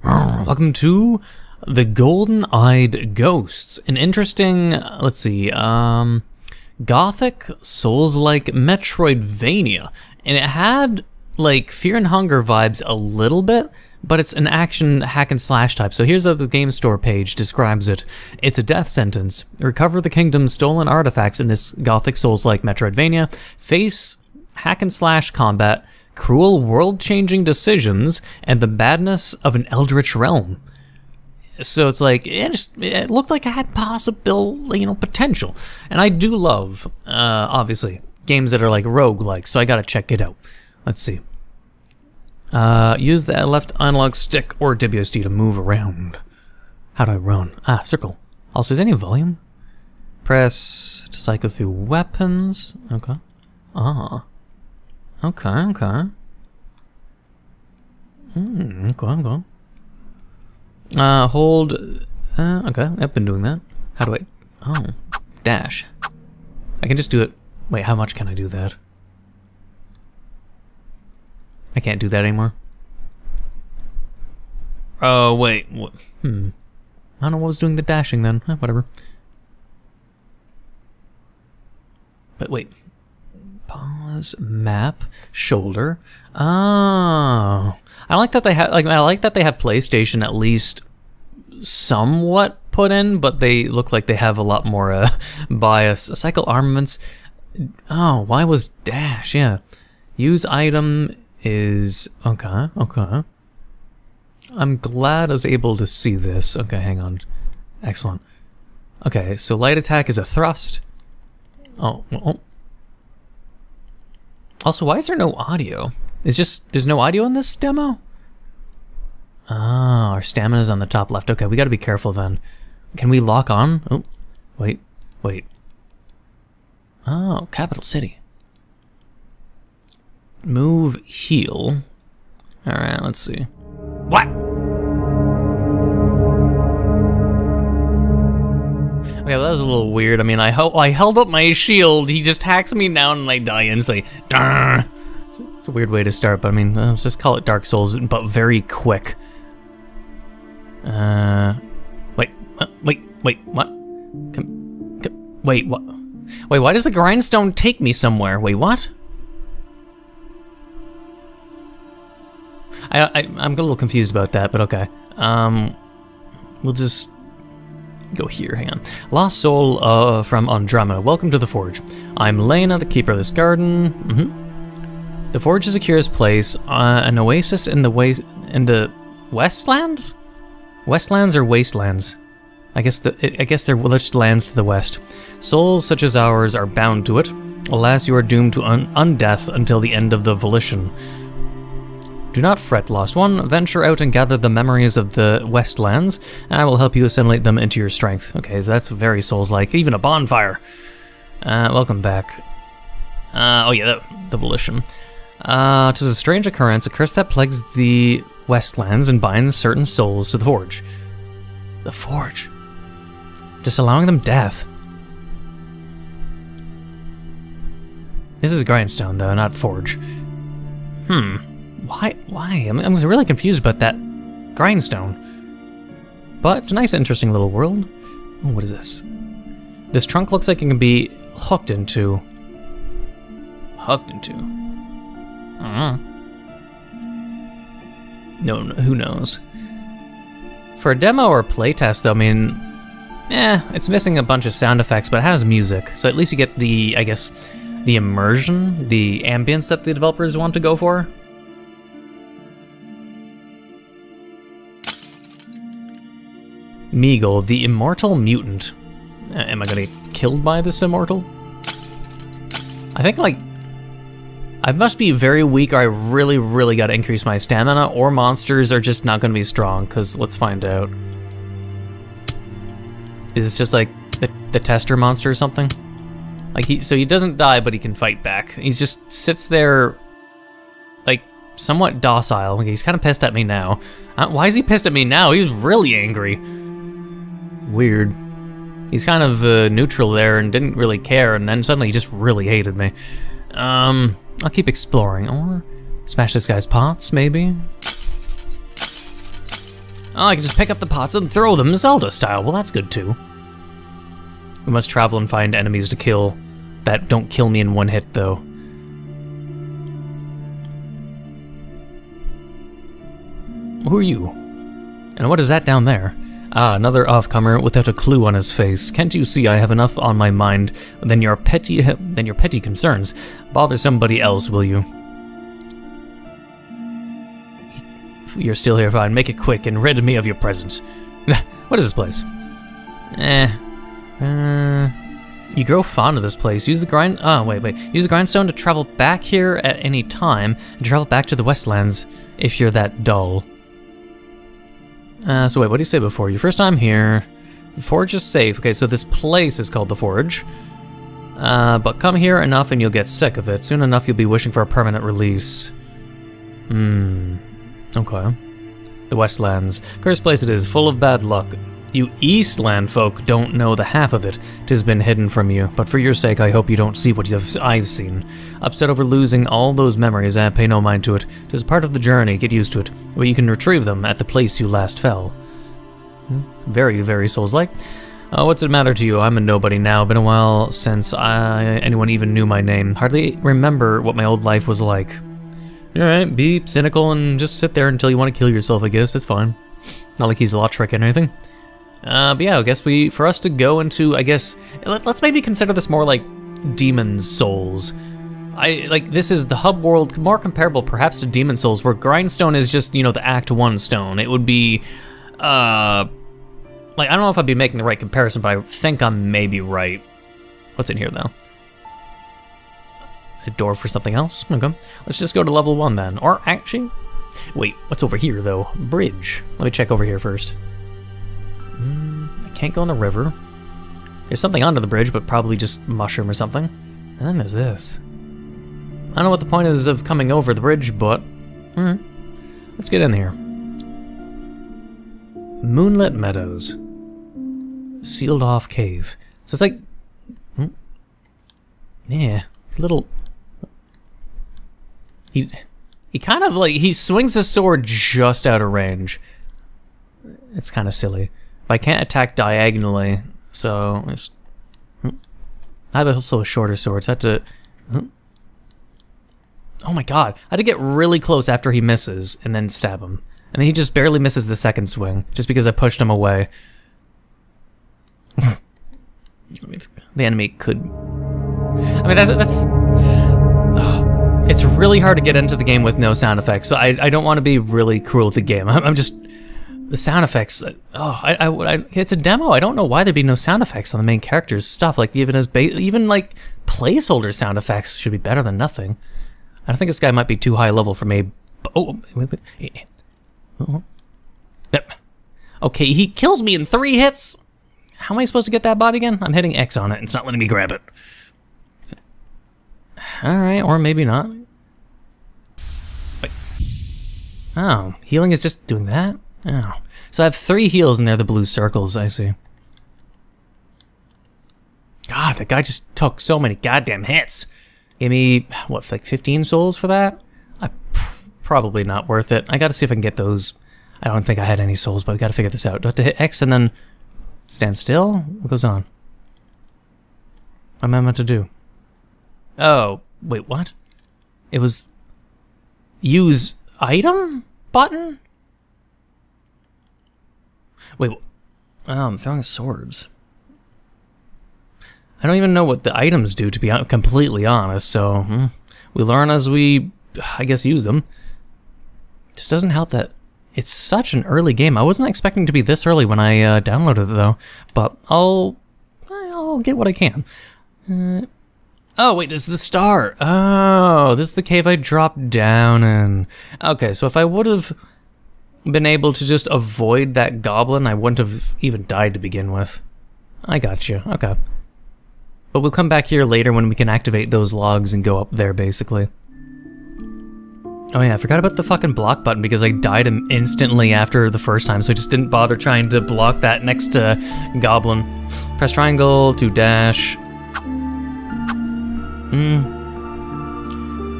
Welcome to the Golden-Eyed Ghosts. An interesting, let's see, gothic Souls-like Metroidvania. And it had, like, Fear and Hunger vibes a little bit, but it's an action hack-and-slash type. So here's how the game store page describes it. It's a death sentence. Recover the kingdom's stolen artifacts in this gothic Souls-like Metroidvania. Face hack-and-slash combat, cruel world-changing decisions, and the badness of an eldritch realm. So it's like, it looked like it had possible, potential. And I do love, obviously, games that are like roguelike, so I gotta check it out. Let's see. Use the left analog stick or WSD to move around. How do I run? Ah, circle. Also, is any volume? Press to cycle through weapons. Okay. Ah. Okay, okay. Okay. Hold. Okay, I've been doing that. How do I? Oh, dash. I can just do it. Wait, how much can I do that? I can't do that anymore. Oh, wait. What? I don't know what was doing the dashing then. Whatever. But wait. Pause, map, shoulder. Oh, I like that they have. I like that they have PlayStation at least somewhat put in, but they look like they have a lot more bias. Cycle armaments. Oh, why was dash? Yeah, use item is okay. Okay. I'm glad I was able to see this. Okay, hang on. Excellent. Okay, so light attack is a thrust. Oh. Also, why is there no audio? It's just, there's no audio in this demo? Ah, our stamina's on the top left. Okay, we gotta be careful then. Can we lock on? Oh, wait. Oh, capital city. Move, heal. Alright, let's see. What? Okay, well, that was a little weird. I mean, I held up my shield, he just hacks me down and I die instantly. Darn. It's a weird way to start, but I mean, let's just call it Dark Souls, but very quick. Wait, what? Wait, what? Wait, why does the grindstone take me somewhere? Wait, what? I'm a little confused about that, but okay. We'll just go here, hang on. Lost soul from Andromeda. Welcome to the Forge. I'm Lena, the keeper of this garden. The Forge is a curious place, an oasis in the Westlands? Westlands or Wastelands? I guess they're just lands to the west. Souls such as ours are bound to it. Alas, you are doomed to undeath until the end of the volition. Do not fret, Lost One. Venture out and gather the memories of the Westlands, and I will help you assimilate them into your strength. Okay, so that's very Souls-like. Even a bonfire. Welcome back. Oh yeah, the volition. 'Tis a strange occurrence, a curse that plagues the Westlands and binds certain souls to the Forge. The Forge. Disallowing them death. This is Grindstone, though, not Forge. Why? I'm really confused about that grindstone. But it's a nice, interesting little world. Oh, what is this? This trunk looks like it can be hooked into. No, who knows? For a demo or playtest, though, I mean, it's missing a bunch of sound effects, but it has music, so at least you get the, I guess, the immersion, the ambience that the developers want to go for. Meagle, the immortal mutant. Am I gonna get killed by this immortal? I think, I must be very weak, or I really gotta increase my stamina, or monsters are just not gonna be strong, because let's find out. Is this just like the tester monster or something? So he doesn't die, but he can fight back. He just sits there, somewhat docile. He's kind of pissed at me now. Why is he pissed at me now? He's really angry. Weird. He's kind of neutral there and didn't really care, and then suddenly he just really hated me. I'll keep exploring, or smash this guy's pots, maybe? Oh, I can just pick up the pots and throw them Zelda style. Well, that's good too. We must travel and find enemies to kill that don't kill me in one hit, though. Who are you? And what is that down there? Ah, another off-comer without a clue on his face. Can't you see I have enough on my mind than your petty concerns? Bother somebody else, will you? You're still here, fine. Make it quick and rid me of your presence. What is this place? You grow fond of this place. Use the grind... Oh, wait. Use the grindstone to travel back here at any time and travel back to the Westlands if you're that dull. So wait, what did you say before? Your first time here. The Forge is safe. Okay, so this place is called the Forge. But come here enough and you'll get sick of it. Soon enough you'll be wishing for a permanent release. Okay. The Westlands. Cursed place it is, full of bad luck. You Eastland folk don't know the half of it. 'Tis been hidden from you, but for your sake I hope you don't see what I've seen. Upset over losing all those memories, pay no mind to it. 'Tis part of the journey, get used to it. But you can retrieve them at the place you last fell. Very, very Souls-like. What's it matter to you? I'm a nobody now. Been a while since anyone even knew my name. Hardly remember what my old life was like. Alright, be cynical and just sit there until you want to kill yourself, I guess. That's fine. Not like he's a lot trick or anything. But yeah, I guess for us to go into, I guess, let's maybe consider this more like Demon's Souls. This is the hub world, more comparable perhaps to Demon's Souls, where Grindstone is just, you know, the Act 1 stone. It would be, I don't know if I'd be making the right comparison, but I think I'm maybe right. What's in here, though? A door for something else? Okay. Let's just go to level 1 then. Or actually, wait, what's over here, though? Bridge. Let me check over here first. I can't go in the river. There's something under the bridge, but probably just mushroom or something. And then there's this. I don't know what the point is of coming over the bridge, but... let's get in here. Moonlit Meadows. Sealed off cave. So it's like... yeah, little... He kind of like... He swings his sword just out of range. It's kind of silly. If I can't attack diagonally, so it's, I have also a shorter sword, so I have to. Oh my god! I had to get really close after he misses, and then stab him, and then he just barely misses the second swing, just because I pushed him away. The enemy could. I mean, that's. It's really hard to get into the game with no sound effects, so I don't want to be really cruel with the game. I'm just. The sound effects, it's a demo. I don't know why there'd be no sound effects on the main character's stuff. Like even like placeholder sound effects should be better than nothing. I don't think this guy might be too high level for me. Oh, wait. Okay, he kills me in 3 hits. How am I supposed to get that bot again? I'm hitting X on it, and it's not letting me grab it. All right, or maybe not. Wait. Oh, healing is just doing that. Oh, so I have 3 heals and they're the blue circles, I see. God, that guy just took so many goddamn hits. Gave me, what, like 15 souls for that? Probably not worth it. I gotta see if I can get those. I don't think I had any souls, but we gotta figure this out. Do I have to hit X and then stand still? What goes on? What am I meant to do? Oh, wait, what? It was... use item button? Wait, I'm throwing swords. I don't even know what the items do, to be completely honest, so we learn as we, I guess, use them. This doesn't help that it's such an early game. I wasn't expecting to be this early when I downloaded it, though, but I'll get what I can. Oh, wait, this is the star. Oh, this is the cave I dropped down in. Okay, so if I would have been able to just avoid that goblin, I wouldn't have even died to begin with. I got you. Okay. But we'll come back here later when we can activate those logs and go up there, basically. Oh yeah, I forgot about the fucking block button because I died instantly after the first time, so I just didn't bother trying to block that next goblin. Press triangle to dash.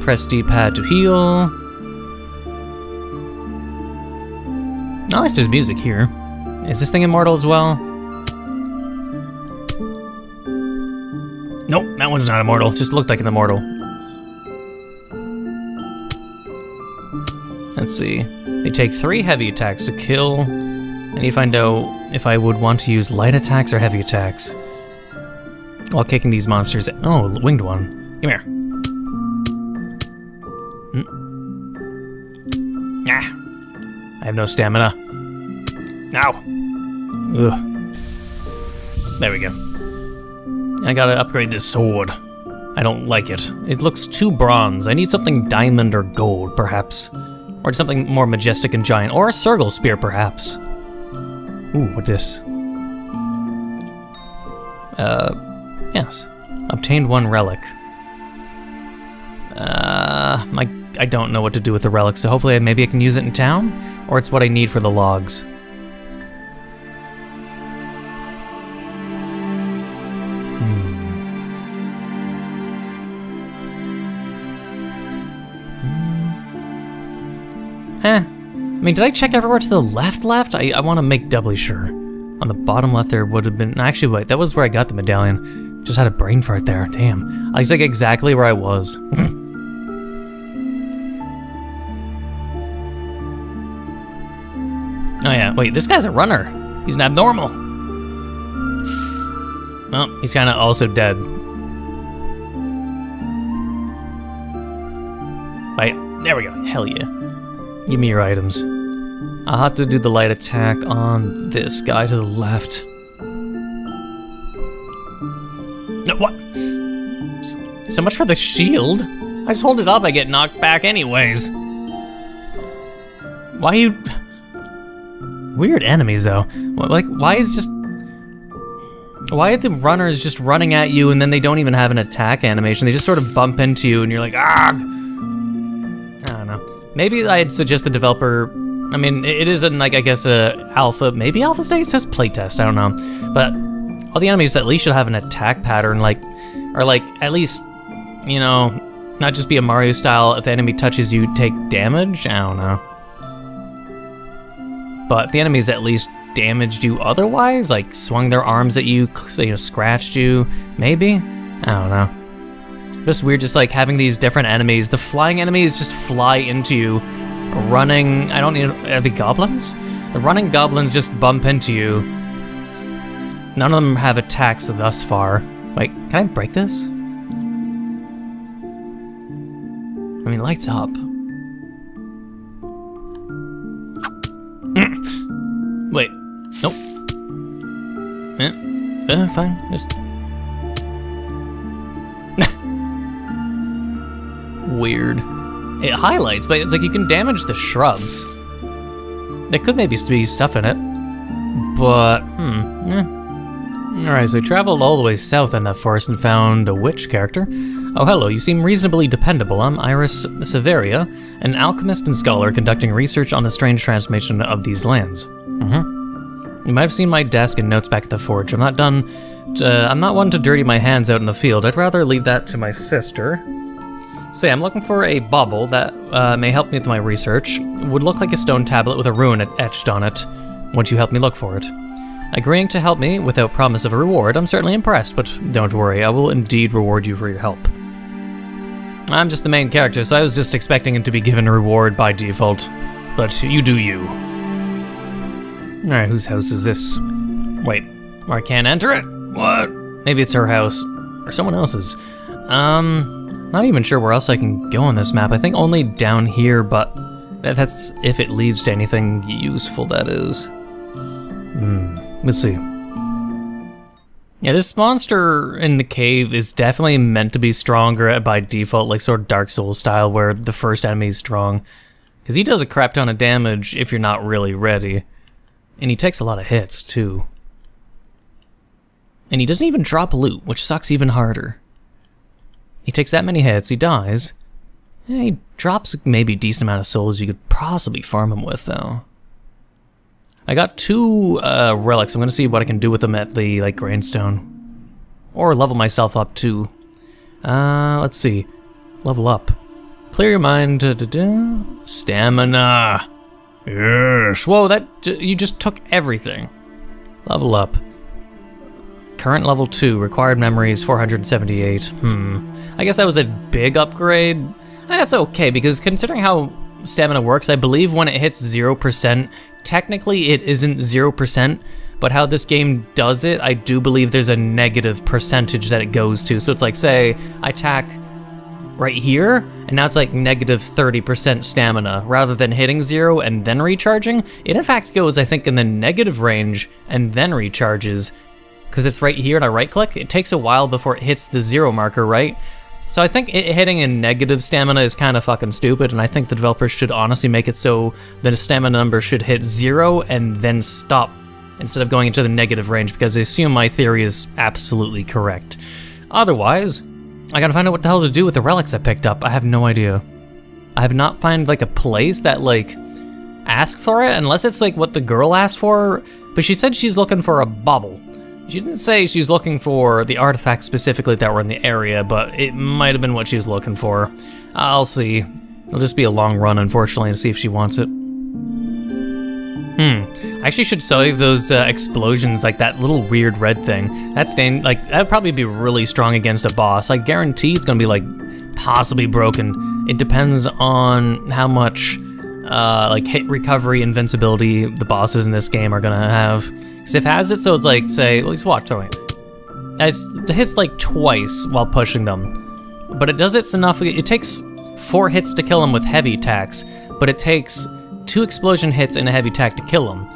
Press D-pad to heal. At least there's music here. Is this thing immortal as well? Nope, that one's not immortal. It just looked like an immortal. Let's see. They take 3 heavy attacks to kill. I need to find out if I would want to use light attacks or heavy attacks while kicking these monsters. Oh, winged one. Come here. Ah. I have no stamina. Ow. Ugh. There we go. I gotta upgrade this sword. I don't like it. It looks too bronze. I need something diamond or gold, perhaps. Or something more majestic and giant. Or a Sergal spear, perhaps. Ooh, what's this? Yes. Obtained 1 relic. I don't know what to do with the relic, so hopefully maybe I can use it in town? Or it's what I need for the logs. I mean, did I check everywhere to the left? I want to make doubly sure. On the bottom left there would have been... Actually, wait, that was where I got the medallion. Just had a brain fart there, damn. I was like exactly where I was. Oh yeah, wait, this guy's a runner. He's an abnormal. Oh, he's kind of also dead. Right, there we go, hell yeah. Give me your items. I'll have to do the light attack on this guy to the left. No, what? So much for the shield. I just hold it up, I get knocked back anyways. Why are you... Weird enemies, though. Like, why is just... Why are the runners just running at you and then they don't even have an attack animation? They just sort of bump into you and you're like, ah! I don't know. Maybe I'd suggest the developer... I mean, it isn't, like, I guess, a alpha... Maybe alpha state? It says playtest, I don't know. But all the enemies at least should have an attack pattern, like... Or, like, at least, you know... Not just be a Mario style, if the enemy touches you, take damage? I don't know. But if the enemies at least damaged you otherwise, like swung their arms at you, you know, scratched you, maybe? I don't know. Just weird, just like having these different enemies. The flying enemies just fly into you. Running, I don't need, are they goblins? The running goblins just bump into you. None of them have attacks thus far. Wait, can I break this? I mean, lights up. Wait, nope. Fine, just... Weird. It highlights, but it's like you can damage the shrubs. There could maybe be stuff in it. But, Alright, so I traveled all the way south in that forest and found a witch character. Oh, hello, you seem reasonably dependable. I'm Iris Severia, an alchemist and scholar conducting research on the strange transformation of these lands. You might have seen my desk and notes back at the forge. I'm not one to dirty my hands out in the field. I'd rather leave that to my sister. Say, I'm looking for a bauble that may help me with my research. It would look like a stone tablet with a rune etched on it. Won't you help me look for it? Agreeing to help me without promise of a reward, I'm certainly impressed, but don't worry, I will indeed reward you for your help. I'm just the main character, so I was just expecting him to be given a reward by default. But you do you. Alright, whose house is this? Wait, I can't enter it? What? Maybe it's her house. Or someone else's. Not even sure where else I can go on this map. I think only down here, but that's if it leads to anything useful, that is. Let's see. Yeah, this monster in the cave is definitely meant to be stronger by default, like sort of Dark Souls style, where the first enemy is strong. Because he does a crap ton of damage if you're not really ready. And he takes a lot of hits, too. And he doesn't even drop loot, which sucks even harder. He takes that many hits, he dies. Yeah, he drops maybe a decent amount of souls you could possibly farm him with, though. I got 2 relics. I'm going to see what I can do with them at the, like, Grindstone. Or level myself up, too. Let's see. Level up. Clear your mind. Stamina. Yes. Whoa, you just took everything. Level up. Current level 2, required memories 478. I guess that was a big upgrade. That's okay, because considering how stamina works, I believe when it hits 0%, technically it isn't 0%, but how this game does it, I do believe there's a negative percentage that it goes to. So it's like, say, I attack right here, and now it's like negative 30% stamina. Rather than hitting 0 and then recharging, it in fact goes, I think, in the negative range and then recharges. Because it's right here and I right-click, it takes a while before it hits the 0 marker, right? So I think it hitting in negative stamina is kind of fucking stupid, and I think the developers should honestly make it so that a stamina number should hit 0 and then stop instead of going into the negative range, because I assume my theory is absolutely correct. Otherwise, I gotta find out what the hell to do with the relics I picked up. I have no idea. I have not found like a place that like asked for it, unless it's like what the girl asked for, but she said she's looking for a bauble. She didn't say she's looking for the artifacts specifically that were in the area, but it might have been what she was looking for. I'll see. It'll just be a long run, unfortunately, to see if she wants it. I actually should save those explosions, like that little weird red thing. That'd probably be really strong against a boss. I guarantee it's gonna be like possibly broken. It depends on how much like hit recovery, invincibility the bosses in this game are gonna have. Because if it has it, so it's like, say, at least watch, it hits like twice while pushing them. But it does it enough, it takes 4 hits to kill them with heavy attacks, but it takes 2 explosion hits and a heavy attack to kill them.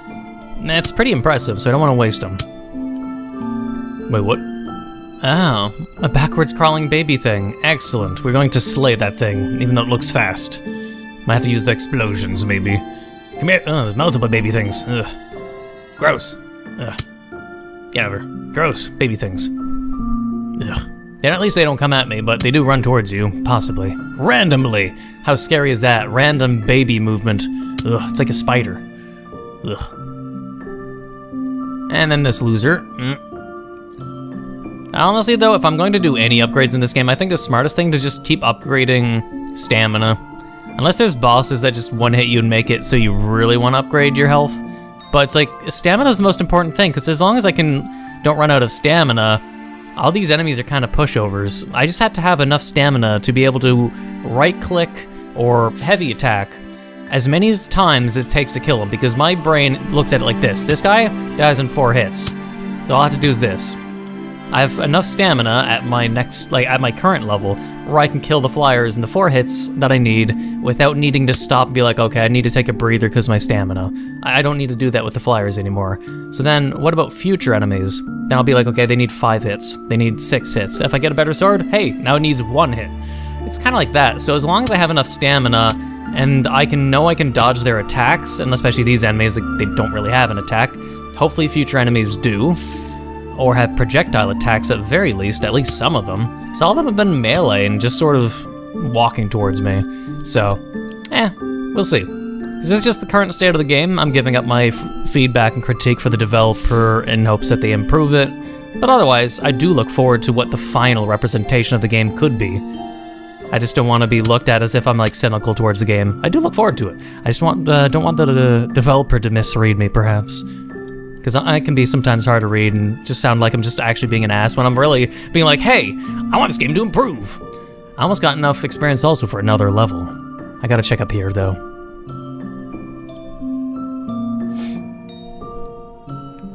That's pretty impressive, so I don't want to waste them. Wait, what? Oh, a backwards crawling baby thing. Excellent. We're going to slay that thing, even though it looks fast. Might have to use the explosions, maybe. Come here. Oh, there's multiple baby things. Ugh. Gross. Ugh. Get over. Gross. Baby things. Ugh. And at least they don't come at me, but they do run towards you, possibly. Randomly! How scary is that? Random baby movement. Ugh, it's like a spider. Ugh. And then this loser. Honestly, though, if I'm going to do any upgrades in this game, I think the smartest thing to just keep upgrading stamina. Unless there's bosses that just one-hit you and make it so you really want to upgrade your health. But it's like, stamina is the most important thing, because as long as I don't run out of stamina, all these enemies are kind of pushovers. I just have to have enough stamina to be able to right-click or heavy attack as many times as it takes to kill him, because my brain looks at it like this. This guy dies in 4 hits. So all I have to do is this. I have enough stamina at my at my current level where I can kill the flyers in the 4 hits that I need without needing to stop and be like, okay, I need to take a breather because of my stamina. I don't need to do that with the flyers anymore. So then, what about future enemies? Then I'll be like, okay, they need 5 hits. They need 6 hits. If I get a better sword, hey, now it needs 1 hit. It's kind of like that. So as long as I have enough stamina and I can dodge their attacks, and especially these enemies, they don't really have an attack. Hopefully future enemies do. Or have projectile attacks at very least, at least some of them. So all of them have been melee and just sort of walking towards me. So, we'll see. This is just the current state of the game. I'm giving up my feedback and critique for the developer in hopes that they improve it. But otherwise, I do look forward to what the final representation of the game could be. I just don't want to be looked at as if I'm like cynical towards the game. I do look forward to it. I just don't want the developer to misread me, perhaps. Because I can be sometimes hard to read and just sound like I'm just actually being an ass when I'm really being like, hey, I want this game to improve. I almost got enough experience also for another level. I gotta check up here, though.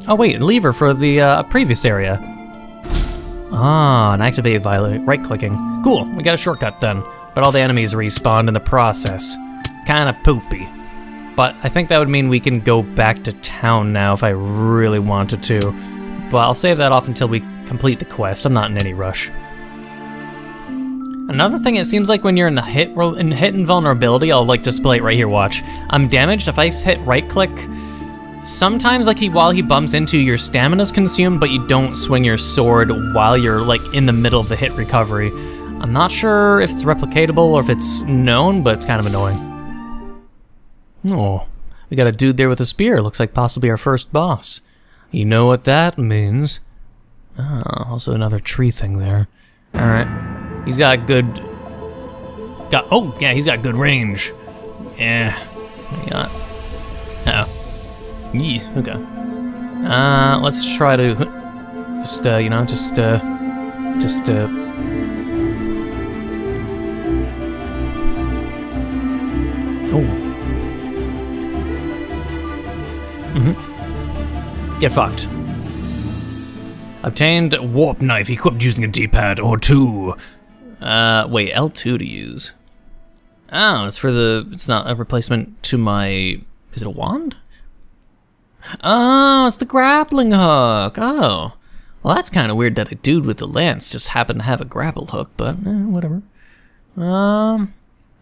Oh wait, lever for the previous area. Ah, and activate via right-clicking. Cool, we got a shortcut then. But all the enemies respawned in the process. Kinda poopy. But I think that would mean we can go back to town now if I really wanted to. But I'll save that off until we complete the quest. I'm not in any rush. Another thing, it seems like when you're in the hit invulnerability, I'll like display it right here, watch. I'm damaged. If I hit right click, sometimes like while he bumps into you, your stamina's consumed, but you don't swing your sword while you're like in the middle of the hit recovery. I'm not sure if it's replicatable or if it's known, but it's kind of annoying. Oh, we got a dude there with a spear. Looks like possibly our first boss. You know what that means. Ah, also another tree thing there. Alright. He's got good... Oh, yeah, he's got good range. Yeah. Uh-oh. Yee, okay. Let's try to just, you know, oh. Get fucked. Obtained warp knife equipped using a D-pad or 2. Wait, L2 to use. Oh, it's for the, it's not a replacement to my, is it a wand? Oh, it's the grappling hook. Oh. Well, that's kind of weird that a dude with the lance just happened to have a grapple hook, but whatever.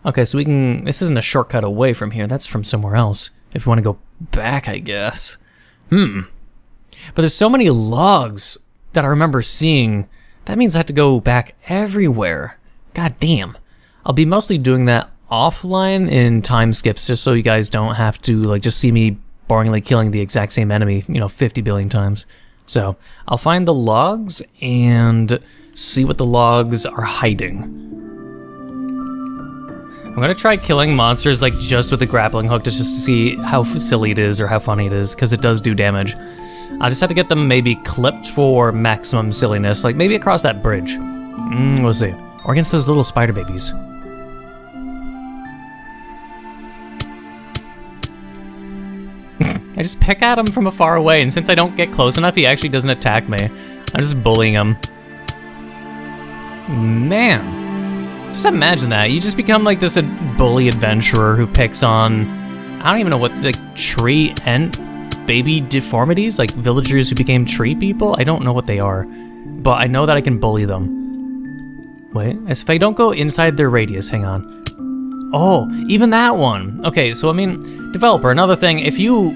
Okay, so we can, this isn't a shortcut away from here, that's from somewhere else. If we want to go back, I guess. But there's so many logs that I remember seeing. That means I have to go back everywhere. God damn. I'll be mostly doing that offline in time skips, just so you guys don't have to, like, just see me boringly killing the exact same enemy, you know, 50 billion times. So, I'll find the logs and see what the logs are hiding. I'm gonna try killing monsters, like, just with a grappling hook, just to see how silly it is or how funny it is, because it does do damage. I just have to get them maybe clipped for maximum silliness, like maybe across that bridge. We'll see. Or against those little spider babies. I just pick at him from afar away, and since I don't get close enough, he actually doesn't attack me. I'm just bullying him. Man. Just imagine that. You just become like this bully adventurer who picks on, I don't even know what, like, tree and baby deformities? Like villagers who became tree people? I don't know what they are. But I know that I can bully them. Wait, as if I don't go inside their radius, hang on. Oh, even that one. Okay, so I mean, developer, another thing, if you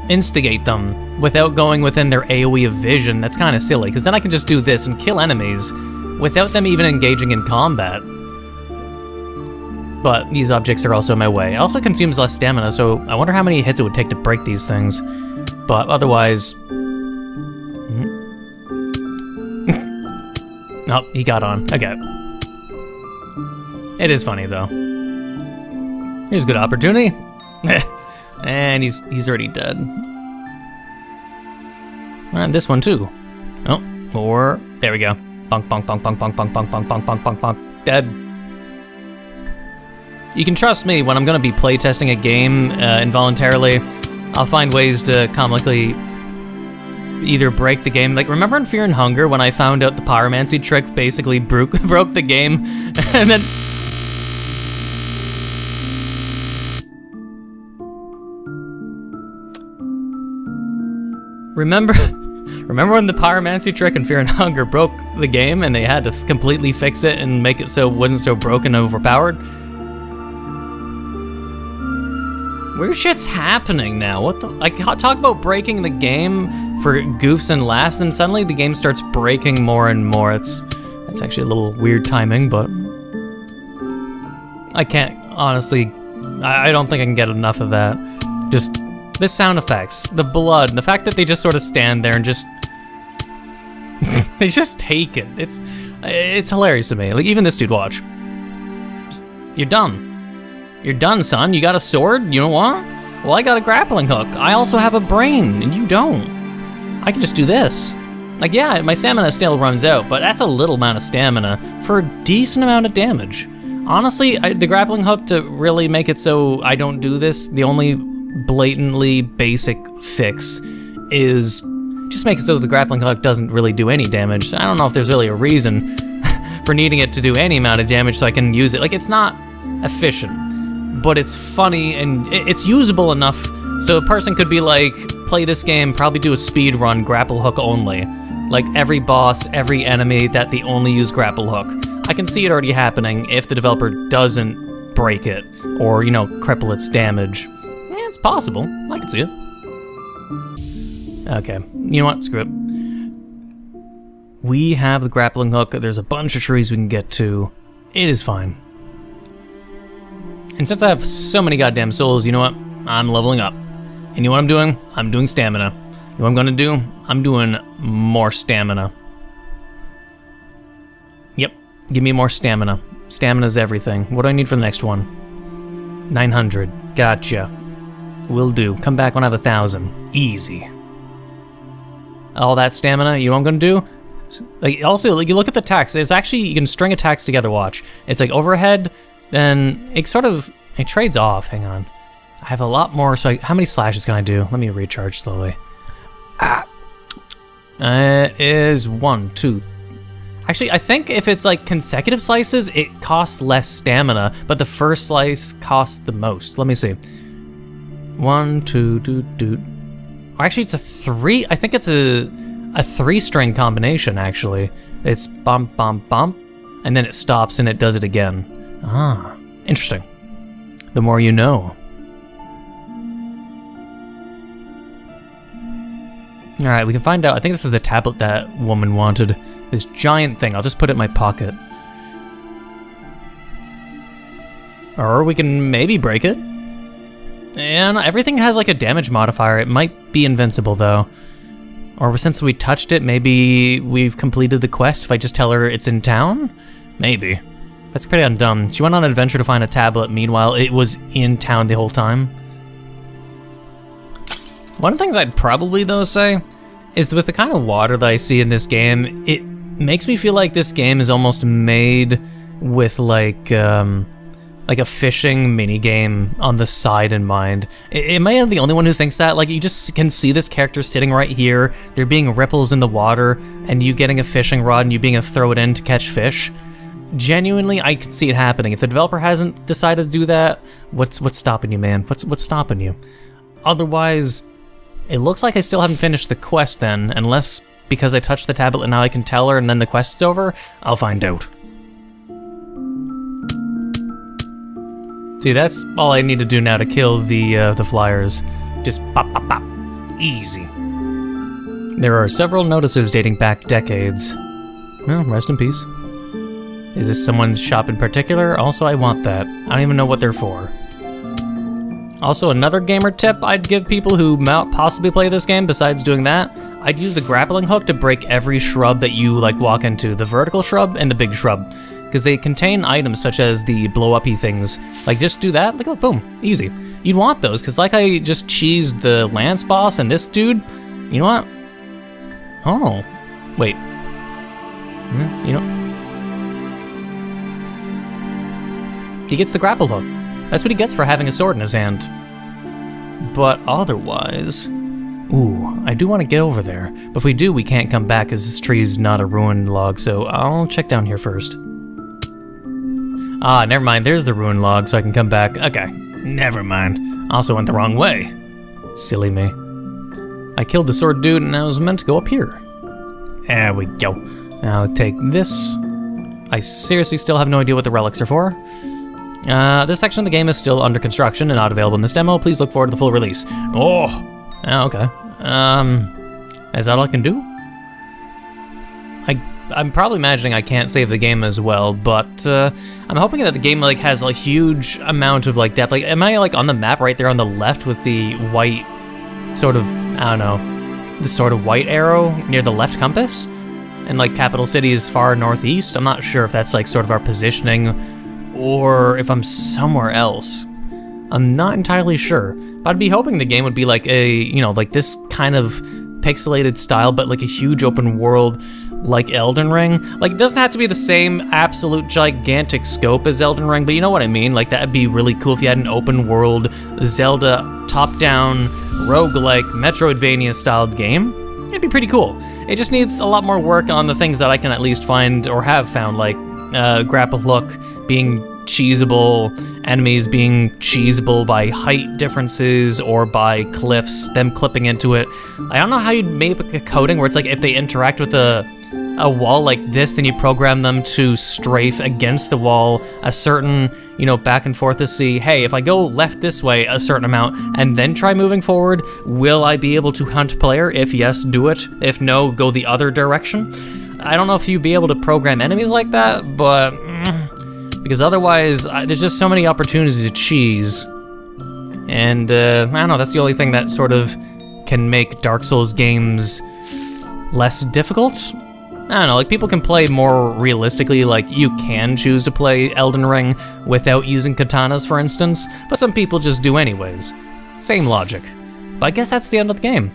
instigate them without going within their AoE of vision, that's kind of silly, because then I can just do this and kill enemies without them even engaging in combat. But these objects are also in my way. It also consumes less stamina, so I wonder how many hits it would take to break these things. But otherwise... Oh, he got on. Okay. It is funny, though. Here's a good opportunity. And he's already dead. And this one, too. Oh, or... There we go. Bonk, bonk, bonk, bonk, bonk, bonk, bonk, bonk, bonk, bonk, bonk, bonk. Dead. You can trust me, when I'm going to be playtesting a game involuntarily, I'll find ways to comically either break the game. Like, remember in Fear and Hunger when I found out the pyromancy trick basically broke the game? And then... Remember when the pyromancy trick in Fear and Hunger broke the game and they had to completely fix it and make it so it wasn't so broken and overpowered? Weird shit's happening now. What the? Like, talk about breaking the game for goofs and laughs, and suddenly the game starts breaking more and more. That's actually a little weird timing, but I can't, honestly, I don't think I can get enough of that. Just the sound effects, the blood, the fact that they just sort of stand there and just they just take it. It's hilarious to me. Like, even this dude, watch. You're done. You're done, son. You got a sword? You don't want? Well, I got a grappling hook. I also have a brain, and you don't. I can just do this. Like, yeah, my stamina still runs out, but that's a little amount of stamina for a decent amount of damage. Honestly, the grappling hook, to really make it so I don't do this, the only blatantly basic fix is just make it so the grappling hook doesn't really do any damage. I don't know if there's really a reason for needing it to do any amount of damage so I can use it. Like, it's not efficient, but it's funny and it's usable enough so a person could be like, play this game, probably do a speed run, grapple hook only. Like, every boss, every enemy that they only use grapple hook. I can see it already happening if the developer doesn't break it or, you know, cripple its damage. Yeah, it's possible. I can see it. Okay, you know what? Screw it. We have the grappling hook. There's a bunch of trees we can get to. It is fine. And since I have so many goddamn souls, you know what? I'm leveling up. And you know what I'm doing? I'm doing stamina. You know what I'm gonna do? I'm doing more stamina. Yep, give me more stamina. Stamina's everything. What do I need for the next one? 900. Gotcha. Will do. Come back when I have 1,000. Easy. All that stamina, you know what I'm gonna do? Like, also, like, you look at the attacks. There's actually, you can string attacks together, watch. It's like overhead, then it sort of, it trades off. Hang on. I have a lot more, so how many slashes can I do? Let me recharge slowly. It is 1, 2. Actually, I think if it's like consecutive slices, it costs less stamina, but the first slice costs the most. Let me see. 1, 2, do. Actually, it's a 3. I think it's a 3-string combination, actually. It's bump, bump, bump, and then it stops and it does it again. Ah, interesting. The more you know. All right, we can find out. I think this is the tablet that woman wanted. This giant thing. I'll just put it in my pocket. Or we can maybe break it. And everything has like a damage modifier. It might be invincible though. Or since we touched it, maybe we've completed the quest if I just tell her it's in town? Maybe. That's pretty undumb. She went on an adventure to find a tablet. Meanwhile, it was in town the whole time. One of the things I'd probably, though, say is with the kind of water that I see in this game, it makes me feel like this game is almost made with, like a fishing mini-game on the side in mind. Am I the only one who thinks that? Like, you just can see this character sitting right here, there being ripples in the water, and you getting a fishing rod and you being able to throw it in to catch fish. Genuinely, I can see it happening. If the developer hasn't decided to do that, what's stopping you, man? What's stopping you? Otherwise, it looks like I still haven't finished the quest then, unless because I touched the tablet and now I can tell her and then the quest's over. I'll find out. See, that's all I need to do now to kill the flyers. Just pop, pop, pop. Easy. There are several notices dating back decades. Well, rest in peace. Is this someone's shop in particular? Also, I want that. I don't even know what they're for. Also, another gamer tip I'd give people who might possibly play this game, besides doing that, I'd use the grappling hook to break every shrub that you, like, walk into. The vertical shrub and the big shrub. Because they contain items such as the blow-uppy things. Like, just do that, like, oh, boom, easy. You'd want those, because like I just cheesed the Lance boss and this dude, you know what? Oh, wait. You know... He gets the grapple hook. That's what he gets for having a sword in his hand. But otherwise... Ooh, I do want to get over there. But if we do, we can't come back because this tree's not a ruined log, so I'll check down here first. Ah, never mind, there's the ruined log, so I can come back. Okay, never mind. Also went the wrong way. Silly me. I killed the sword dude and I was meant to go up here. There we go. Now take this. I seriously still have no idea what the relics are for. This section of the game is still under construction and not available in this demo. Please look forward to the full release. Oh, okay. Is that all I can do? I'm probably imagining I can't save the game as well, but I'm hoping that the game like has a huge amount of like depth. Like, am I like on the map right there on the left with the white sort of, I don't know, the sort of white arrow near the left compass? And like capital city is far northeast. I'm not sure if that's like sort of our positioning or if I'm somewhere else. I'm not entirely sure, but I'd be hoping the game would be like a, you know, like this kind of pixelated style, but like a huge open world like Elden Ring. Like, it doesn't have to be the same absolute gigantic scope as Elden Ring, but you know what I mean? Like, that'd be really cool if you had an open world Zelda top-down roguelike Metroidvania styled game. It'd be pretty cool. It just needs a lot more work on the things that I can at least find or have found, like grapple hook being cheesable, enemies being cheesable by height differences or by cliffs, them clipping into it. I don't know how you'd make a coding where it's like if they interact with a wall like this, then you program them to strafe against the wall a certain, you know, back and forth to see, hey, if I go left this way a certain amount and then try moving forward, will I be able to hunt player? If yes, do it. If no, go the other direction. I don't know if you'd be able to program enemies like that, but because otherwise there's just so many opportunities to cheese. And I don't know, that's the only thing that sort of can make Dark Souls games less difficult. I don't know, like people can play more realistically, like you can choose to play Elden Ring without using katanas, for instance, but some people just do anyways. Same logic. But I guess that's the end of the game.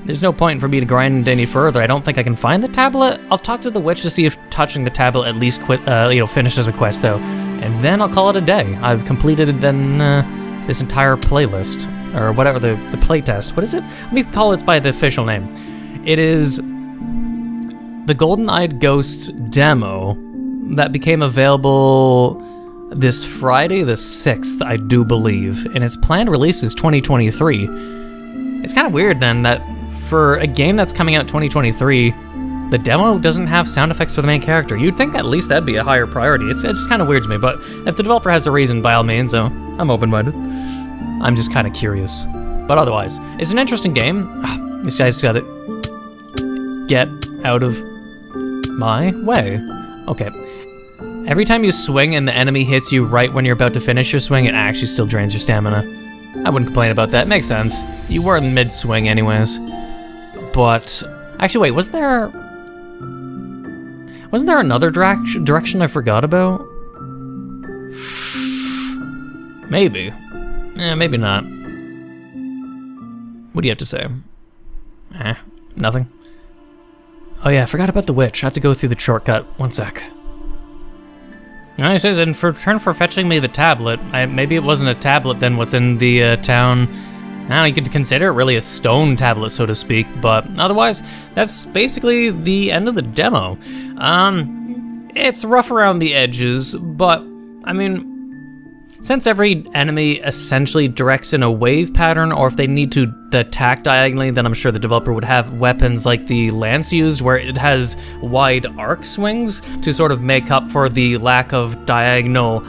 There's no point for me to grind any further. I don't think I can find the tablet. I'll talk to the witch to see if touching the tablet at least finishes a quest though. And then I'll call it a day. I've completed then this entire playlist, or whatever, the playtest. What is it? Let me call it by the official name. It is the Golden-Eyed Ghosts demo that became available this Friday the 6th, I do believe, and its planned release is 2023. It's kind of weird then that for a game that's coming out 2023, the demo doesn't have sound effects for the main character. You'd think at least that'd be a higher priority. It's just kind of weird to me, but if the developer has a reason, by all means, so I'm open-minded. I'm just kind of curious. But otherwise, it's an interesting game. This guy just gotta get out of my way. Okay. Every time you swing and the enemy hits you right when you're about to finish your swing, it actually still drains your stamina. I wouldn't complain about that. Makes sense. You were in mid-swing anyways. But actually, wait, wasn't there another direction I forgot about? Maybe. Maybe not. What do you have to say? Nothing. Oh yeah, I forgot about the witch. I have to go through the shortcut. One sec. It says, in return for fetching me the tablet, maybe it wasn't a tablet then what's in the town. Now you could consider it really a stone tablet, so to speak, but otherwise, that's basically the end of the demo. It's rough around the edges, but, I mean, since every enemy essentially directs in a wave pattern, or if they need to attack diagonally, then I'm sure the developer would have weapons like the lance used, where it has wide arc swings to sort of make up for the lack of diagonal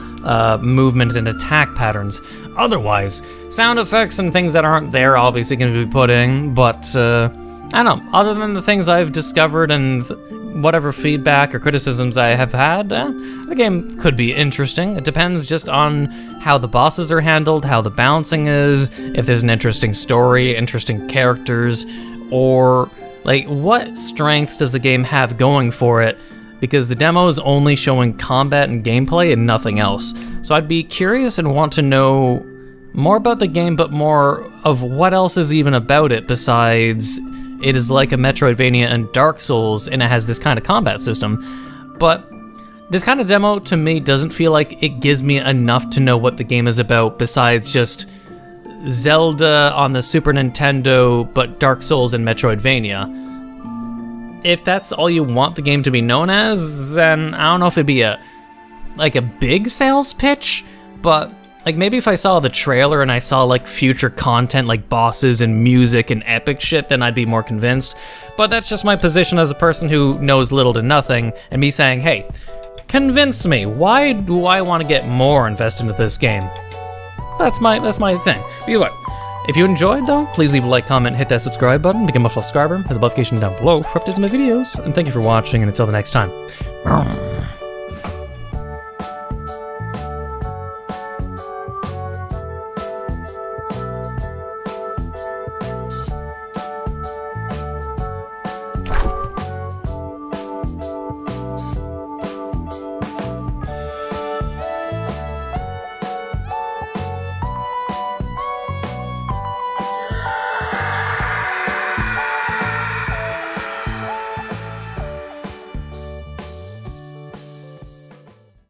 movement and attack patterns. Otherwise, sound effects and things that aren't there obviously going to be put in, but I don't know, other than the things I've discovered and whatever feedback or criticisms I have had, the game could be interesting. It depends just on how the bosses are handled, how the balancing is, if there's an interesting story, interesting characters, or like what strengths does the game have going for it, because the demo is only showing combat and gameplay and nothing else. So I'd be curious and want to know more about the game, but more of what else is even about it besides it is like a Metroidvania and Dark Souls, and it has this kind of combat system. But this kind of demo, to me, doesn't feel like it gives me enough to know what the game is about, besides just Zelda on the Super Nintendo, but Dark Souls and Metroidvania. If that's all you want the game to be known as, then I don't know if it'd be a big sales pitch, but like maybe if I saw the trailer and I saw like future content like bosses and music and epic shit, then I'd be more convinced. But that's just my position as a person who knows little to nothing, and me saying, hey, convince me, why do I want to get more invested into this game? That's my thing. But either way, if you enjoyed though, please leave a like, comment, hit that subscribe button, become a subscriber, hit the notification down below for updates on my videos, and thank you for watching, and until the next time.